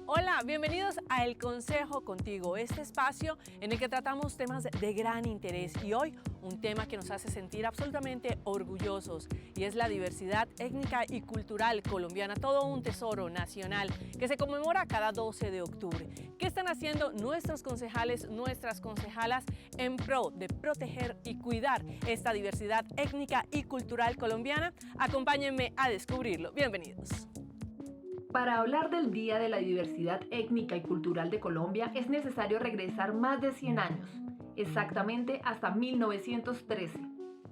Hola, bienvenidos a El Consejo Contigo, este espacio en el que tratamos temas de gran interés y hoy un tema que nos hace sentir absolutamente orgullosos y es la diversidad étnica y cultural colombiana, todo un tesoro nacional que se conmemora cada 12 de octubre. ¿Qué están haciendo nuestros concejales, nuestras concejalas en pro de proteger y cuidar esta diversidad étnica y cultural colombiana? Acompáñenme a descubrirlo. Bienvenidos. Para hablar del Día de la Diversidad Étnica y Cultural de Colombia es necesario regresar más de 100 años, exactamente hasta 1913,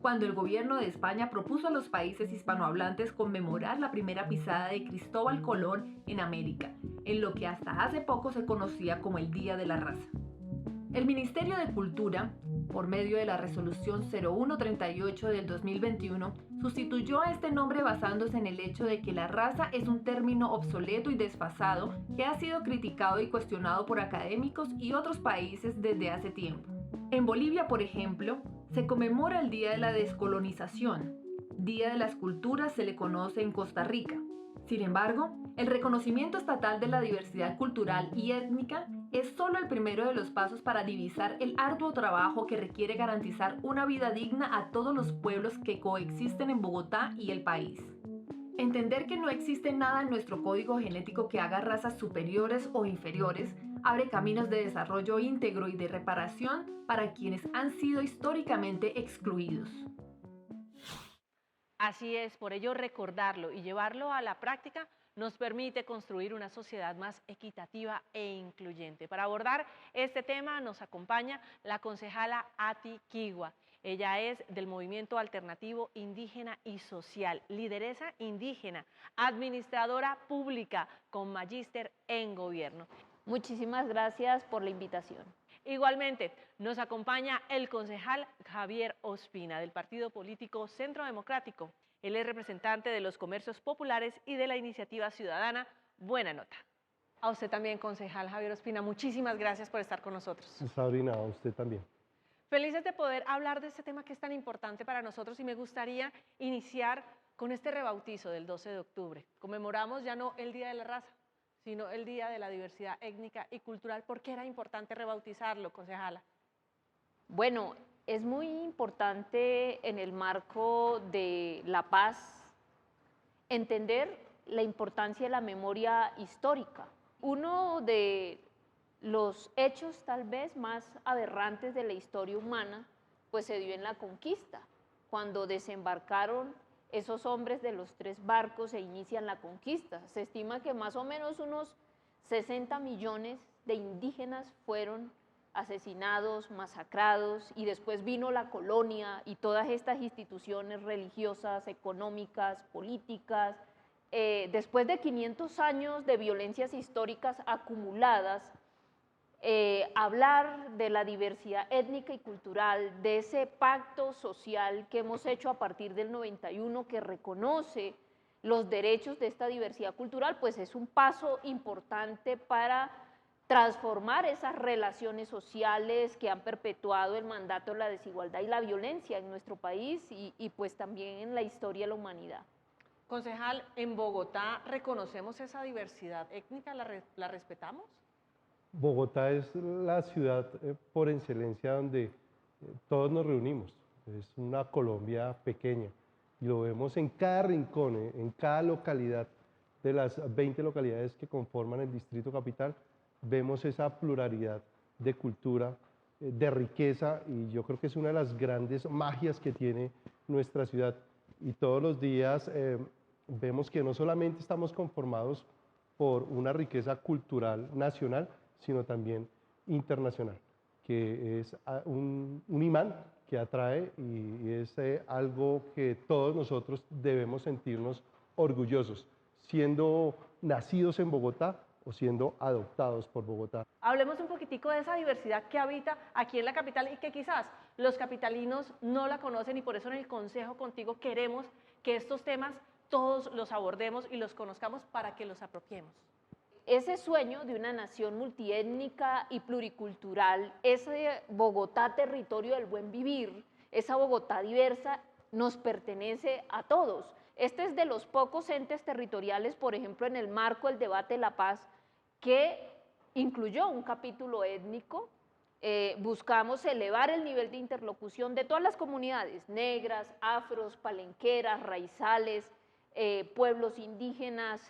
cuando el gobierno de España propuso a los países hispanohablantes conmemorar la primera pisada de Cristóbal Colón en América, en lo que hasta hace poco se conocía como el Día de la Raza. El Ministerio de Cultura, por medio de la Resolución 0138 del 2021, sustituyó a este nombre basándose en el hecho de que la raza es un término obsoleto y desfasado que ha sido criticado y cuestionado por académicos y otros países desde hace tiempo. En Bolivia, por ejemplo, se conmemora el Día de la Descolonización. Día de las Culturas se le conoce en Costa Rica. Sin embargo, el reconocimiento estatal de la diversidad cultural y étnica es solo el primero de los pasos para divisar el arduo trabajo que requiere garantizar una vida digna a todos los pueblos que coexisten en Bogotá y el país. Entender que no existe nada en nuestro código genético que haga razas superiores o inferiores abre caminos de desarrollo íntegro y de reparación para quienes han sido históricamente excluidos. Así es, por ello recordarlo y llevarlo a la práctica nos permite construir una sociedad más equitativa e incluyente. Para abordar este tema nos acompaña la concejala Ati Quigua. Ella es del Movimiento Alternativo Indígena y Social, lideresa indígena, administradora pública con magíster en gobierno. Muchísimas gracias por la invitación. Igualmente, nos acompaña el concejal Javier Ospina, del partido político Centro Democrático. Él es representante de los comercios populares y de la iniciativa ciudadana Buena Nota. A usted también, concejal Javier Ospina, muchísimas gracias por estar con nosotros. Sabrina, a usted también. Felices de poder hablar de este tema que es tan importante para nosotros y me gustaría iniciar con este rebautizo del 12 de octubre. Conmemoramos ya no el Día de la Raza, sino el Día de la Diversidad Étnica y Cultural. ¿Por qué era importante rebautizarlo, concejala? Bueno, es muy importante en el marco de la paz entender la importancia de la memoria histórica. Uno de los hechos tal vez más aberrantes de la historia humana pues se dio en la conquista, cuando desembarcaron esos hombres de los 3 barcos e inician la conquista. Se estima que más o menos unos 60 millones de indígenas fueron asesinados, masacrados, y después vino la colonia y todas estas instituciones religiosas, económicas, políticas. Después de 500 años de violencias históricas acumuladas, hablar de la diversidad étnica y cultural, de ese pacto social que hemos hecho a partir del 91 que reconoce los derechos de esta diversidad cultural, pues es un paso importante para transformar esas relaciones sociales que han perpetuado el mandato de la desigualdad y la violencia en nuestro país y pues también en la historia de la humanidad. Concejal, ¿en Bogotá reconocemos esa diversidad étnica? ¿La respetamos? Bogotá es la ciudad por excelencia donde todos nos reunimos. Es una Colombia pequeña y lo vemos en cada rincón, en cada localidad de las 20 localidades que conforman el Distrito Capital. Vemos esa pluralidad de cultura, de riqueza, y yo creo que es una de las grandes magias que tiene nuestra ciudad. Y todos los días vemos que no solamente estamos conformados por una riqueza cultural nacional, sino también internacional, que es un imán que atrae y es algo que todos nosotros debemos sentirnos orgullosos, siendo nacidos en Bogotá o siendo adoptados por Bogotá. Hablemos un poquitico de esa diversidad que habita aquí en la capital y que quizás los capitalinos no la conocen, y por eso en el Consejo Contigo queremos que estos temas todos los abordemos y los conozcamos para que los apropiemos. ese sueño de una nación multiétnica y pluricultural, ese Bogotá, territorio del buen vivir, esa Bogotá diversa, nos pertenece a todos. Este es de los pocos entes territoriales, por ejemplo, en el marco del debate de la paz, que incluyó un capítulo étnico. Buscamos elevar el nivel de interlocución de todas las comunidades, negras, afros, palenqueras, raizales, pueblos indígenas,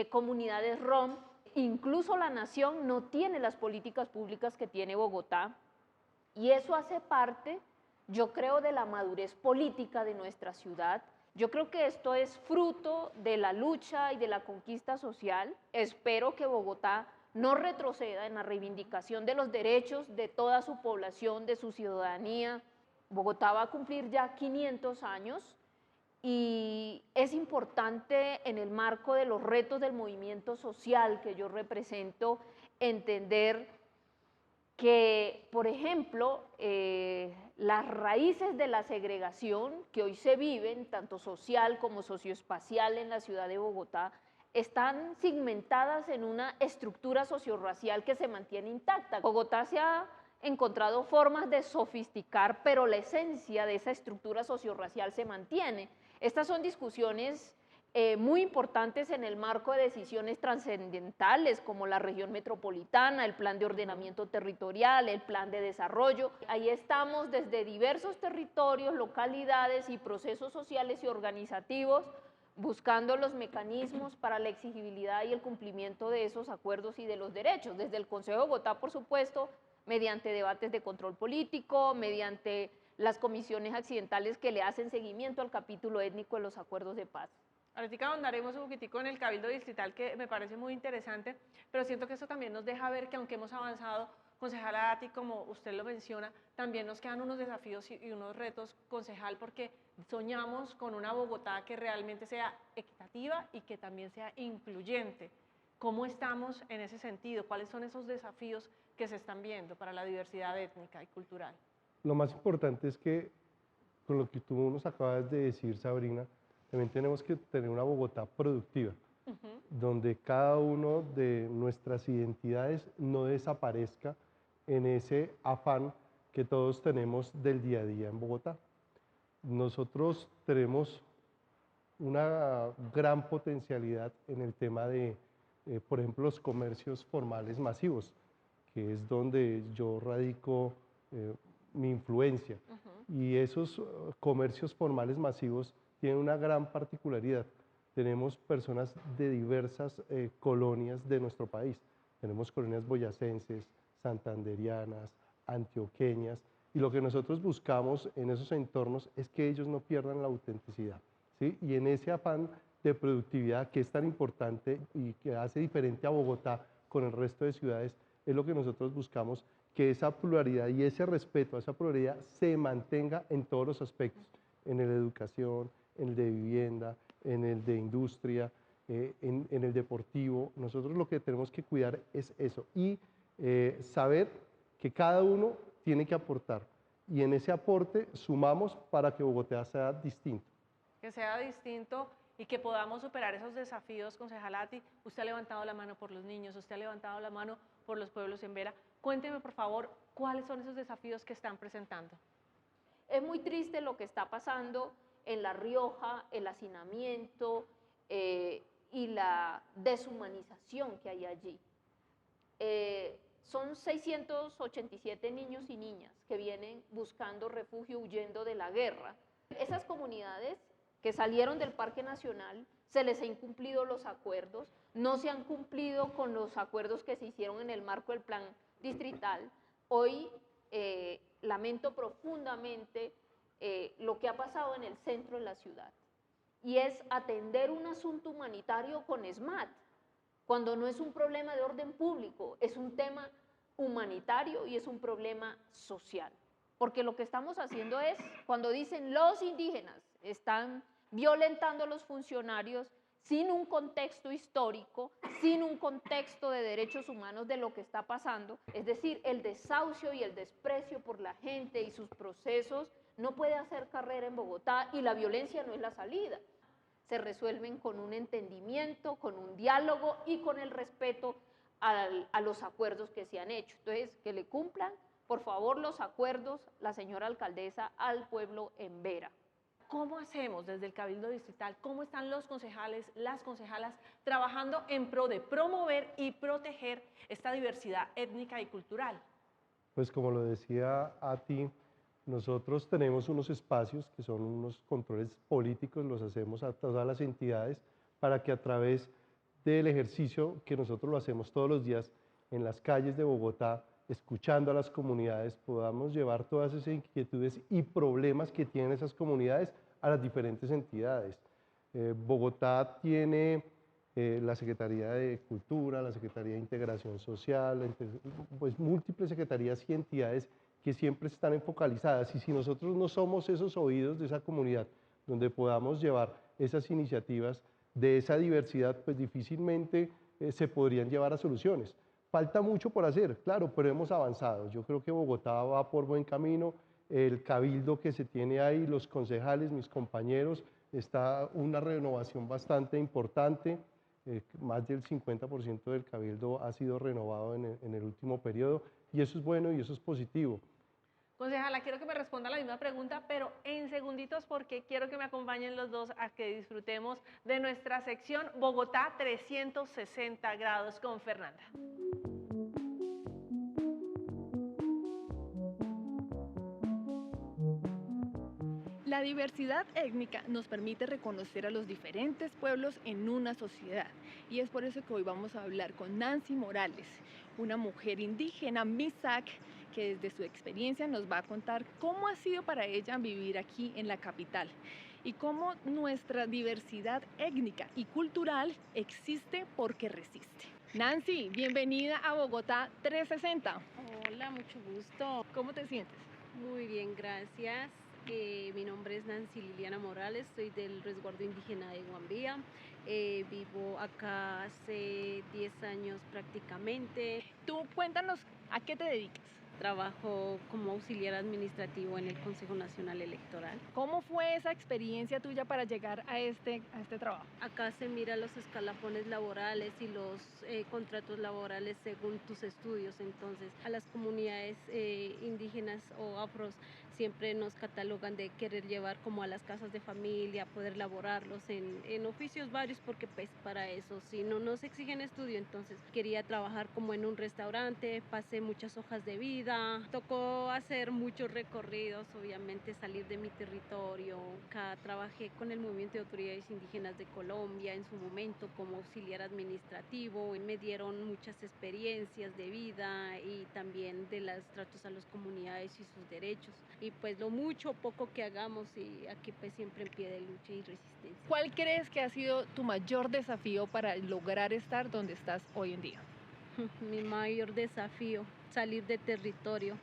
comunidades rom. Incluso la nación no tiene las políticas públicas que tiene Bogotá, y eso hace parte, yo creo, de la madurez política de nuestra ciudad. Yo creo que esto es fruto de la lucha y de la conquista social. Espero que Bogotá no retroceda en la reivindicación de los derechos de toda su población, de su ciudadanía. Bogotá va a cumplir ya 500 años y es importante, en el marco de los retos del movimiento social que yo represento, entender que, por ejemplo, las raíces de la segregación que hoy se viven, tanto social como socioespacial, en la ciudad de Bogotá, están segmentadas en una estructura sociorracial que se mantiene intacta. Bogotá se ha encontrado formas de sofisticar, pero la esencia de esa estructura sociorracial se mantiene. Estas son discusiones muy importantes en el marco de decisiones trascendentales como la región metropolitana, el plan de ordenamiento territorial, el plan de desarrollo. Ahí estamos desde diversos territorios, localidades y procesos sociales y organizativos buscando los mecanismos para la exigibilidad y el cumplimiento de esos acuerdos y de los derechos. Desde el Consejo de Bogotá, por supuesto, mediante debates de control político, mediante las comisiones accidentales que le hacen seguimiento al capítulo étnico de los acuerdos de paz. Ahorita ahondaremos un poquitico en el Cabildo Distrital, que me parece muy interesante, pero siento que esto también nos deja ver que aunque hemos avanzado, concejala Ati, como usted lo menciona, también nos quedan unos desafíos y unos retos, concejal, porque soñamos con una Bogotá que realmente sea equitativa y que también sea incluyente. ¿Cómo estamos en ese sentido? ¿Cuáles son esos desafíos que se están viendo para la diversidad étnica y cultural? Lo más importante es que, con lo que tú nos acabas de decir, Sabrina, también tenemos que tener una Bogotá productiva, donde cada uno de nuestras identidades no desaparezca en ese afán que todos tenemos del día a día en Bogotá. Nosotros tenemos una gran potencialidad en el tema de, por ejemplo, los comercios formales masivos, que es donde yo radico mi influencia. Y esos comercios formales masivos tienen una gran particularidad. Tenemos personas de diversas colonias de nuestro país. Tenemos colonias boyacenses, santanderianas, antioqueñas, y lo que nosotros buscamos en esos entornos es que ellos no pierdan la autenticidad, ¿sí? Y en ese afán de productividad que es tan importante y que hace diferente a Bogotá con el resto de ciudades, es lo que nosotros buscamos, que esa pluralidad y ese respeto a esa pluralidad se mantenga en todos los aspectos, en el de educación, en el de vivienda, en el de industria, en el deportivo. Nosotros lo que tenemos que cuidar es eso y saber que cada uno tiene que aportar, y en ese aporte sumamos para que Bogotá sea distinto. Que sea distinto y que podamos superar esos desafíos, concejala Ati. Usted ha levantado la mano por los niños, usted ha levantado la mano por los pueblos en Vera. Cuénteme, por favor, cuáles son esos desafíos que están presentando. Es muy triste lo que está pasando en La Rioja, el hacinamiento y la deshumanización que hay allí. Son 687 niños y niñas que vienen buscando refugio, huyendo de la guerra. Esas comunidades que salieron del Parque Nacional, se les ha incumplido los acuerdos, no se han cumplido con los acuerdos que se hicieron en el marco del plan distrital. Hoy lamento profundamente lo que ha pasado en el centro de la ciudad, y es atender un asunto humanitario con ESMAD, cuando no es un problema de orden público, es un tema humanitario y es un problema social. Porque lo que estamos haciendo es, cuando dicen los indígenas están violentando a los funcionarios sin un contexto histórico, sin un contexto de derechos humanos de lo que está pasando, es decir, el desahucio y el desprecio por la gente y sus procesos no puede hacer carrera en Bogotá, y la violencia no es la salida. se resuelven con un entendimiento, con un diálogo y con el respeto a los acuerdos que se han hecho. Entonces, que le cumplan, por favor, los acuerdos, la señora alcaldesa, al pueblo en Vera. ¿Cómo hacemos desde el Cabildo Distrital? ¿Cómo están los concejales, las concejalas trabajando en pro de promover y proteger esta diversidad étnica y cultural? Pues como lo decía Ati, nosotros tenemos unos espacios que son unos controles políticos, los hacemos a todas las entidades para que a través del ejercicio que nosotros lo hacemos todos los días en las calles de Bogotá, escuchando a las comunidades, podamos llevar todas esas inquietudes y problemas que tienen esas comunidades a las diferentes entidades. Bogotá tiene la Secretaría de Cultura, la Secretaría de Integración Social, pues múltiples secretarías y entidades que siempre están focalizadas, y si nosotros no somos esos oídos de esa comunidad donde podamos llevar esas iniciativas de esa diversidad, pues difícilmente se podrían llevar a soluciones. Falta mucho por hacer, claro, pero hemos avanzado. Yo creo que Bogotá va por buen camino, el cabildo que se tiene ahí, los concejales, mis compañeros, está una renovación bastante importante, más del 50% del cabildo ha sido renovado en el último periodo, y eso es bueno y eso es positivo. Concejala, quiero que me responda la misma pregunta, pero en segunditos, porque quiero que me acompañen los dos a que disfrutemos de nuestra sección Bogotá 360 grados con Fernanda. La diversidad étnica nos permite reconocer a los diferentes pueblos en una sociedad, y es por eso que hoy vamos a hablar con Nancy Morales, una mujer indígena Misak, que desde su experiencia nos va a contar cómo ha sido para ella vivir aquí en la capital y cómo nuestra diversidad étnica y cultural existe porque resiste. Nancy, bienvenida a Bogotá 360. Hola, mucho gusto. ¿Cómo te sientes? Muy bien, gracias. Mi nombre es Nancy Liliana Morales, soy del resguardo indígena de Guambía. Vivo acá hace 10 años prácticamente. Tú cuéntanos, ¿a qué te dedicas? Trabajo como auxiliar administrativo en el Consejo Nacional Electoral. ¿Cómo fue esa experiencia tuya para llegar a este trabajo? Acá se mira los escalafones laborales y los contratos laborales según tus estudios. Entonces, a las comunidades indígenas o afros siempre nos catalogan de querer llevar como a las casas de familia, poder laborarlos en oficios varios, porque pues para eso, si no nos exigen estudio, entonces quería trabajar como en un restaurante, pasé muchas hojas de vida, tocó hacer muchos recorridos, obviamente salir de mi territorio. Acá trabajé con el Movimiento de Autoridades Indígenas de Colombia en su momento como auxiliar administrativo, y me dieron muchas experiencias de vida y también de los tratos a las comunidades y sus derechos. Y pues lo mucho o poco que hagamos, y aquí pues siempre en pie de lucha y resistencia. ¿Cuál crees que ha sido tu mayor desafío para lograr estar donde estás hoy en día? Mi mayor desafío, salir de territorio.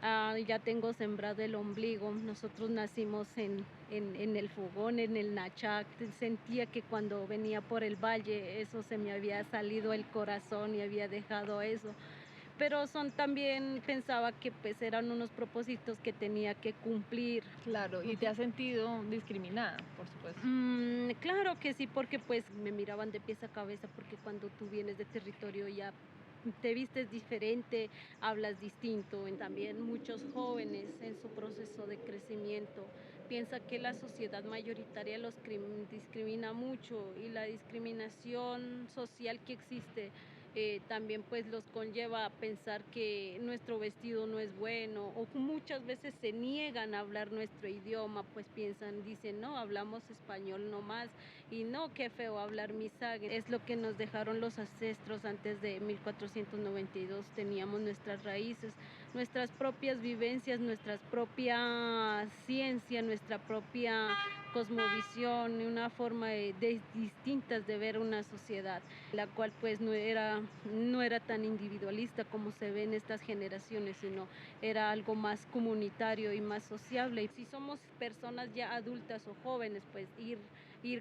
Ya tengo sembrado el ombligo. Nosotros nacimos en el fogón, en el Nachac. Sentía que cuando venía por el valle, eso se me había salido el corazón y había dejado eso. Pero también pensaba que pues eran unos propósitos que tenía que cumplir. Claro, ¿y te has sentido discriminada, por supuesto? Claro que sí, porque pues me miraban de pies a cabeza, porque cuando tú vienes de territorio ya te vistes diferente, hablas distinto. Y también muchos jóvenes en su proceso de crecimiento piensan que la sociedad mayoritaria los discrimina mucho, y la discriminación social que existe también pues los conlleva a pensar que nuestro vestido no es bueno, o muchas veces se niegan a hablar nuestro idioma, pues dicen, no, hablamos español nomás, y no, qué feo hablar Misak. Es lo que nos dejaron los ancestros antes de 1492, teníamos nuestras raíces, nuestras propias vivencias, nuestra propia ciencia, nuestra propia cosmovisión y una forma distintas de ver una sociedad, la cual pues no era tan individualista como se ve en estas generaciones, sino era algo más comunitario y más sociable. Y si somos personas ya adultas o jóvenes, pues ir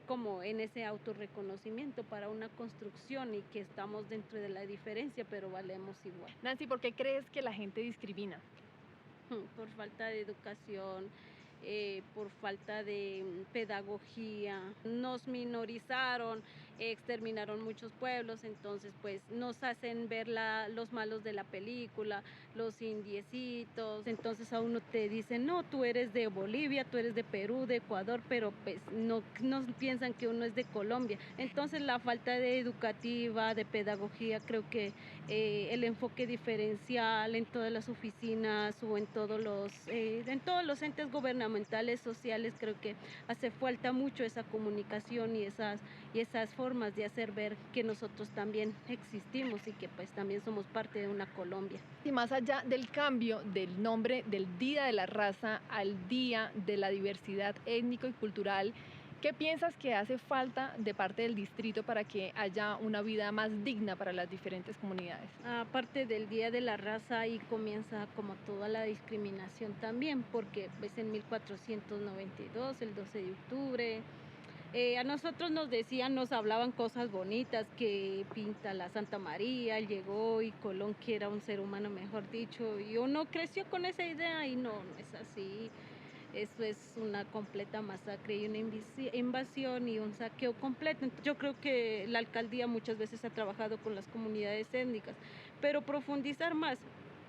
como en ese autorreconocimiento para una construcción, y que estamos dentro de la diferencia, pero valemos igual. Nancy, ¿por qué crees que la gente discrimina? Por falta de educación, por falta de pedagogía. Nos minorizaron, exterminaron muchos pueblos, entonces pues nos hacen ver los malos de la película, los indiecitos, entonces a uno te dicen, no, tú eres de Bolivia, tú eres de Perú, de Ecuador, pero pues no piensan que uno es de Colombia. Entonces la falta de educativa, de pedagogía, creo que el enfoque diferencial en todas las oficinas o en todos los entes gubernamentales, sociales, creo que hace falta mucho esa comunicación y esas formas de hacer ver que nosotros también existimos y que pues también somos parte de una Colombia. Y más allá del cambio del nombre del Día de la Raza al Día de la Diversidad Étnico y Cultural, ¿qué piensas que hace falta de parte del distrito para que haya una vida más digna para las diferentes comunidades? Aparte del Día de la Raza, ahí comienza como toda la discriminación también, porque pues en 1492, el 12 de octubre, a nosotros nos hablaban cosas bonitas, que pinta la Santa María, llegó y Colón, que era un ser humano, mejor dicho, y uno creció con esa idea y no es así. Eso es una completa masacre y una invasión y un saqueo completo. Yo creo que la alcaldía muchas veces ha trabajado con las comunidades étnicas, pero profundizar más,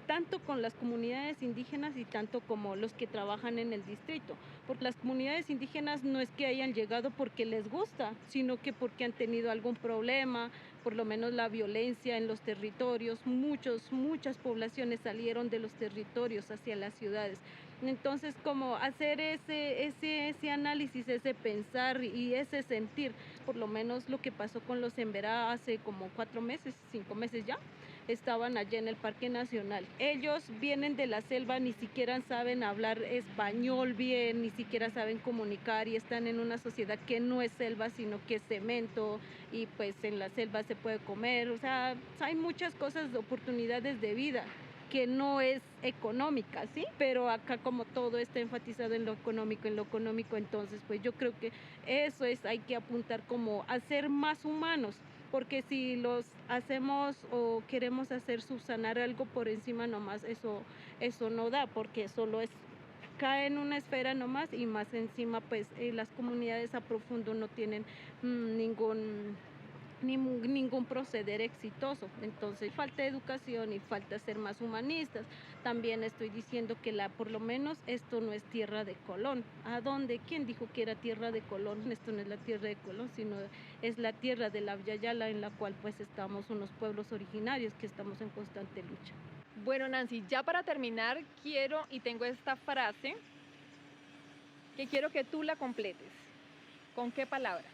tanto con las comunidades indígenas y tanto como los que trabajan en el distrito. Porque las comunidades indígenas no es que hayan llegado porque les gusta, sino que porque han tenido algún problema, por lo menos la violencia en los territorios. Muchas poblaciones salieron de los territorios hacia las ciudades. Entonces, como hacer ese análisis, ese pensar y ese sentir, por lo menos lo que pasó con los Emberá hace como 4 meses, 5 meses ya, estaban allá en el Parque Nacional. Ellos vienen de la selva, ni siquiera saben hablar español bien, ni siquiera saben comunicar y están en una sociedad que no es selva, sino que es cemento y pues en la selva se puede comer. O sea, hay muchas cosas, oportunidades de vida que no es económica, ¿sí? Pero acá como todo está enfatizado en lo económico, entonces pues yo creo que eso es, hay que apuntar como a ser más humanos, porque si los hacemos o queremos hacer subsanar algo por encima nomás, eso no da, porque solo cae en una esfera nomás y más encima pues las comunidades a profundo no tienen ningún proceder exitoso. Entonces falta educación y falta ser más humanistas. También estoy diciendo que por lo menos esto no es tierra de Colón. ¿A dónde? ¿Quién dijo que era tierra de Colón? Esto no es la tierra de Colón, sino es la tierra de la Yala, en la cual pues estamos unos pueblos originarios que estamos en constante lucha. Bueno, Nancy, ya para terminar tengo esta frase que quiero que tú la completes. ¿Con qué palabra?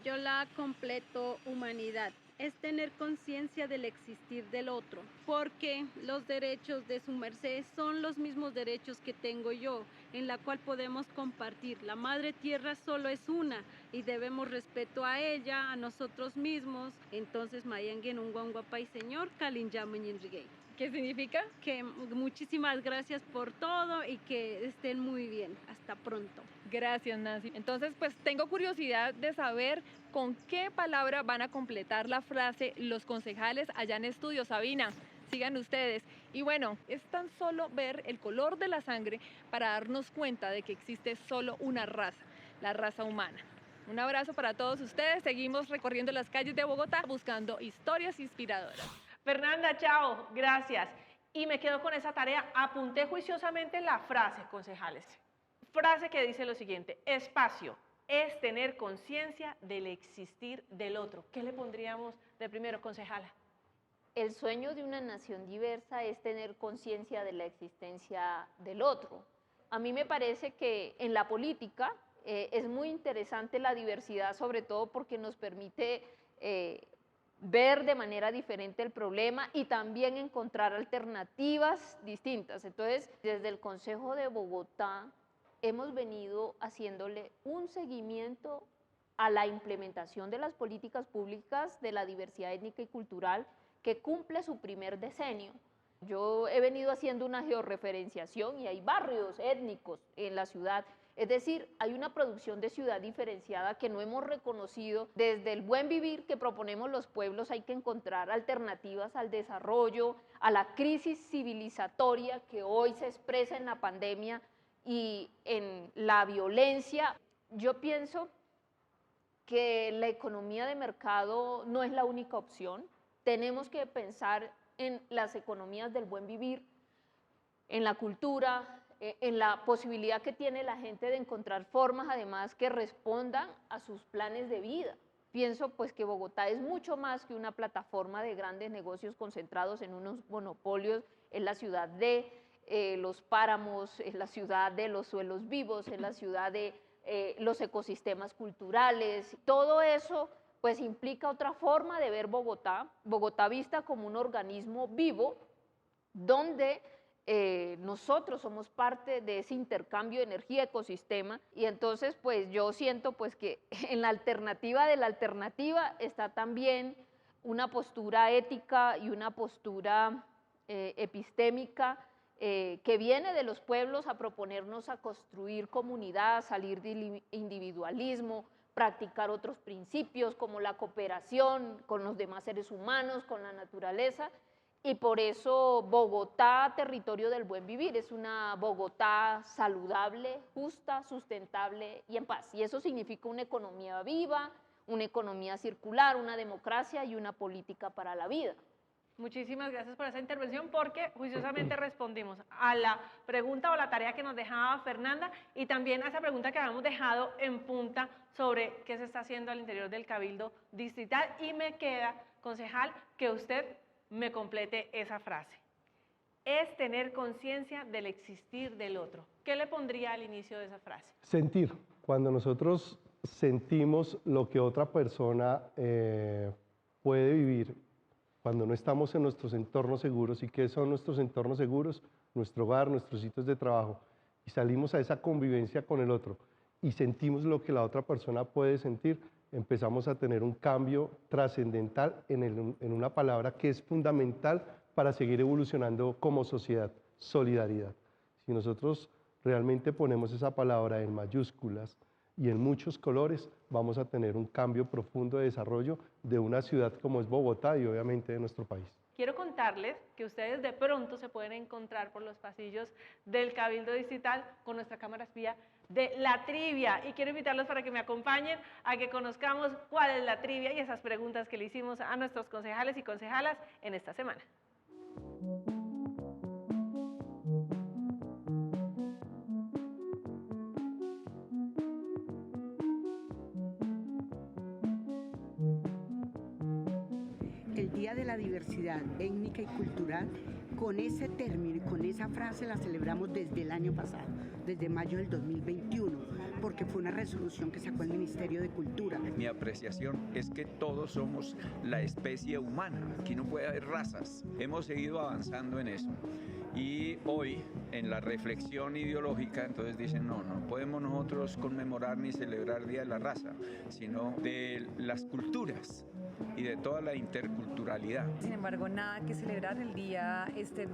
Yo la completo: humanidad. Es tener conciencia del existir del otro, porque los derechos de su merced son los mismos derechos que tengo yo, en la cual podemos compartir. La madre tierra solo es una y debemos respeto a ella, a nosotros mismos. Entonces, Mayangen un guanguapay señor, Kalinyamanyenrigay. ¿Qué significa? Que muchísimas gracias por todo y que estén muy bien. Hasta pronto. Gracias, Nancy. Entonces, pues tengo curiosidad de saber con qué palabra van a completar la frase los concejales allá en estudio. Sabina, sigan ustedes. Y bueno, es tan solo ver el color de la sangre para darnos cuenta de que existe solo una raza, la raza humana. Un abrazo para todos ustedes. Seguimos recorriendo las calles de Bogotá buscando historias inspiradoras. Fernanda, chao, gracias. Y me quedo con esa tarea. Apunté juiciosamente la frase, concejales. Frase que dice lo siguiente: espacio es tener conciencia del existir del otro. ¿Qué le pondríamos de primero, concejala? El sueño de una nación diversa es tener conciencia de la existencia del otro. A mí me parece que en la política es muy interesante la diversidad, sobre todo porque nos permite ver de manera diferente el problema y también encontrar alternativas distintas. Entonces, desde el Consejo de Bogotá hemos venido haciéndole un seguimiento a la implementación de las políticas públicas de la diversidad étnica y cultural que cumple su primer decenio. Yo he venido haciendo una georreferenciación y hay barrios étnicos en la ciudad. Es decir, hay una producción de ciudad diferenciada que no hemos reconocido. Desde el buen vivir que proponemos los pueblos hay que encontrar alternativas al desarrollo, a la crisis civilizatoria que hoy se expresa en la pandemia, y en la violencia. Yo pienso que la economía de mercado no es la única opción. Tenemos que pensar en las economías del buen vivir, en la cultura, en la posibilidad que tiene la gente de encontrar formas además que respondan a sus planes de vida. Pienso pues que Bogotá es mucho más que una plataforma de grandes negocios concentrados en unos monopolios. Es la ciudad de los páramos, es la ciudad de los suelos vivos, es la ciudad de los ecosistemas culturales. Todo eso pues implica otra forma de ver Bogotá, Bogotá vista como un organismo vivo donde nosotros somos parte de ese intercambio de energía ecosistema, y entonces pues yo siento pues que en la alternativa de la alternativa está también una postura ética y una postura epistémica que viene de los pueblos a proponernos a construir comunidad, a salir del individualismo, practicar otros principios como la cooperación con los demás seres humanos, con la naturaleza. Y por eso Bogotá, territorio del buen vivir, es una Bogotá saludable, justa, sustentable y en paz. Y eso significa una economía viva, una economía circular, una democracia y una política para la vida. Muchísimas gracias por esa intervención, porque juiciosamente respondimos a la pregunta o la tarea que nos dejaba Fernanda, y también a esa pregunta que habíamos dejado en punta sobre qué se está haciendo al interior del Cabildo Distrital. Y me queda, concejal, que usted me complete esa frase. Es tener conciencia del existir del otro. ¿Qué le pondría al inicio de esa frase? Sentir. Cuando nosotros sentimos lo que otra persona puede vivir, cuando no estamos en nuestros entornos seguros. ¿Y qué son nuestros entornos seguros? Nuestro hogar, nuestros sitios de trabajo. Y salimos a esa convivencia con el otro y sentimos lo que la otra persona puede sentir, empezamos a tener un cambio trascendental en una palabra que es fundamental para seguir evolucionando como sociedad: solidaridad. Si nosotros realmente ponemos esa palabra en mayúsculas y en muchos colores, vamos a tener un cambio profundo de desarrollo de una ciudad como es Bogotá y obviamente de nuestro país. Quiero contarles que ustedes de pronto se pueden encontrar por los pasillos del Cabildo Distrital con nuestra cámara espía de la trivia, y quiero invitarlos para que me acompañen a que conozcamos cuál es la trivia y esas preguntas que le hicimos a nuestros concejales y concejalas en esta semana. El Día de la Diversidad Étnica y Cultural, con ese término y con esa frase la celebramos desde el año pasado, desde mayo del 2021, porque fue una resolución que sacó el Ministerio de Cultura. Mi apreciación es que todos somos la especie humana, aquí no puede haber razas. Hemos seguido avanzando en eso. Y hoy, en la reflexión ideológica, entonces dicen, no podemos nosotros conmemorar ni celebrar Día de la Raza, sino de las culturas y de toda la interculturalidad. Sin embargo, nada que celebrar. El día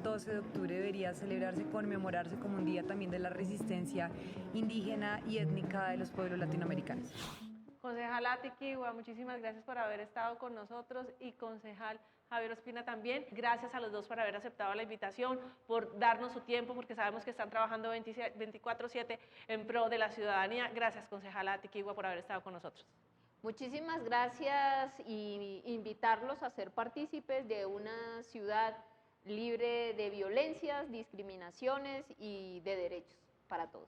12 de octubre debería celebrarse, conmemorarse como un día también de la resistencia indígena y étnica de los pueblos latinoamericanos. Concejala Tiquigua, muchísimas gracias por haber estado con nosotros, y concejal Javier Ospina también. Gracias a los dos por haber aceptado la invitación, por darnos su tiempo, porque sabemos que están trabajando 24/7 en pro de la ciudadanía. Gracias, concejala Tiquigua, por haber estado con nosotros. Muchísimas gracias, y invitarlos a ser partícipes de una ciudad libre de violencias, discriminaciones y de derechos para todos.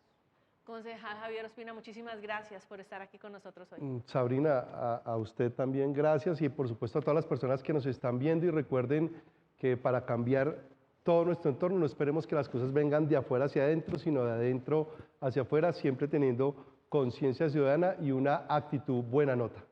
Concejal Javier Ospina, muchísimas gracias por estar aquí con nosotros hoy. Sabrina, a usted también gracias, y por supuesto a todas las personas que nos están viendo, y recuerden que para cambiar todo nuestro entorno no esperemos que las cosas vengan de afuera hacia adentro, sino de adentro hacia afuera, siempre teniendo conciencia ciudadana y una actitud buena nota.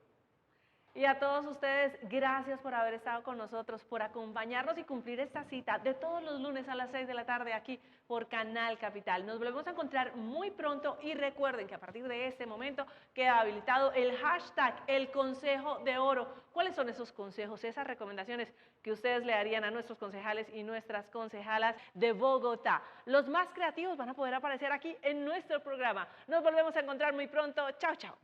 Y a todos ustedes, gracias por haber estado con nosotros, por acompañarnos y cumplir esta cita de todos los lunes a las 6 de la tarde aquí por Canal Capital. Nos volvemos a encontrar muy pronto, y recuerden que a partir de este momento queda habilitado el hashtag El Consejo de Oro. ¿Cuáles son esos consejos, esas recomendaciones que ustedes le darían a nuestros concejales y nuestras concejalas de Bogotá? Los más creativos van a poder aparecer aquí en nuestro programa. Nos volvemos a encontrar muy pronto. Chao, chao.